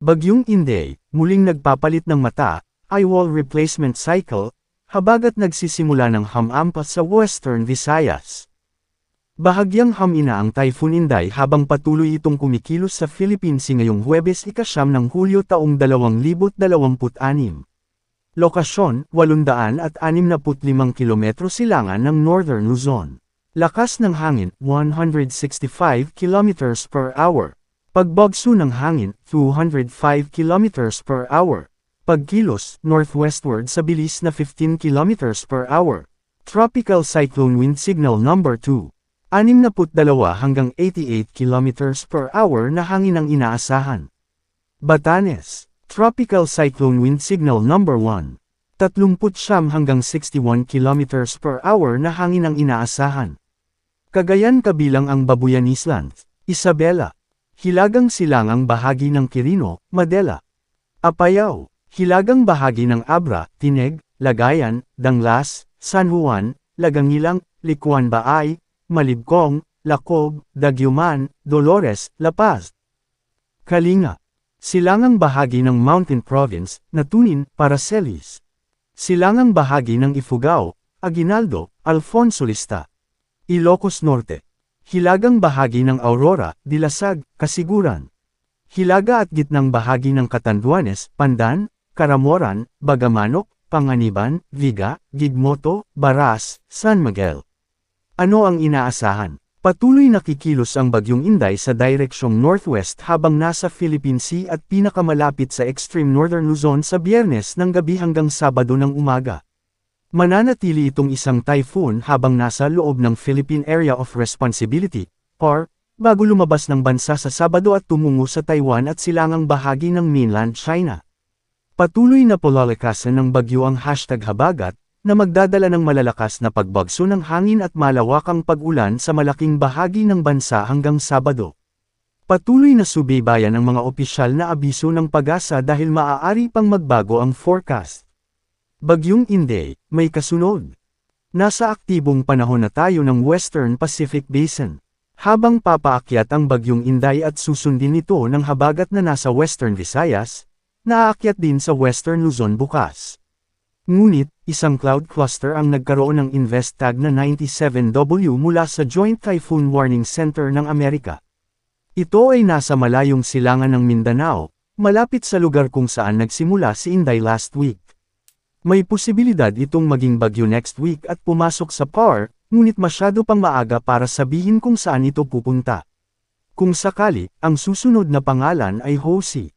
Bagyong Inday, muling nagpapalit ng mata, eyewall replacement cycle, habagat nagsisimula ng hamampas sa Western Visayas. Bahagyang hamina ang Typhoon Inday habang patuloy itong kumikilos sa Philippine Sea ngayong Huwebes 9 ng Hulyo taong 2026. Lokasyon, 865 kilometro silangan ng Northern Luzon. Lakas ng hangin, 165 kilometers per hour. Pagbagso ng hangin, 205 km per hour. Pagkilos, northwestward sa bilis na 15 km per hour. Tropical Cyclone Wind Signal Number 2. 62 hanggang 88 km per hour na hangin ang inaasahan. Batanes, Tropical Cyclone Wind Signal Number 1. 39 hanggang 61 km per hour na hangin ang inaasahan. Cagayan kabilang ang Babuyan Island, Isabela. Hilagang silangang bahagi ng Quirino, Madela. Apayao, hilagang bahagi ng Abra, Tineg, Lagayan, Danglas, San Juan, Lagangilang, Likuan Baay, Malibcong, Lacob, Daguman, Dolores, La Paz. Kalinga, silangang bahagi ng Mountain Province, Natunin, Paracelis. Silangang bahagi ng Ifugao, Aguinaldo, Alfonso Lista. Ilocos Norte. Hilagang bahagi ng Aurora, Dilasag, Kasiguran. Hilaga at gitnang bahagi ng Catanduanes, Pandan, Caramoran, Bagamanok, Panganiban, Viga, Gigmoto, Baras, San Miguel. Ano ang inaasahan? Patuloy nakikilos ang Bagyong Inday sa direksyong northwest habang nasa Philippine Sea at pinakamalapit sa extreme northern Luzon sa Biyernes ng gabi hanggang Sabado ng umaga. Mananatili itong isang typhoon habang nasa loob ng Philippine Area of Responsibility, PAR, bago lumabas ng bansa sa Sabado at tumungo sa Taiwan at silangang bahagi ng mainland China. Patuloy na palalakasan ng bagyo ang #habagat, na magdadala ng malalakas na pagbagso ng hangin at malawakang pag-ulan sa malaking bahagi ng bansa hanggang Sabado. Patuloy na subaybayan ang mga opisyal na abiso ng pag-asa dahil maaari pang magbago ang forecast. Bagyong Inday, may kasunod. Nasa aktibong panahon na tayo ng Western Pacific Basin. Habang papaakyat ang Bagyong Inday at susundin nito ng habagat na nasa Western Visayas, naaakyat din sa Western Luzon bukas. Ngunit, isang cloud cluster ang nagkaroon ng invest tag na 97W mula sa Joint Typhoon Warning Center ng Amerika. Ito ay nasa malayong silangan ng Mindanao, malapit sa lugar kung saan nagsimula si Inday last week. May posibilidad itong maging bagyo next week at pumasok sa PAR, ngunit masyado pang maaga para sabihin kung saan ito pupunta. Kung sakali, ang susunod na pangalan ay Josie.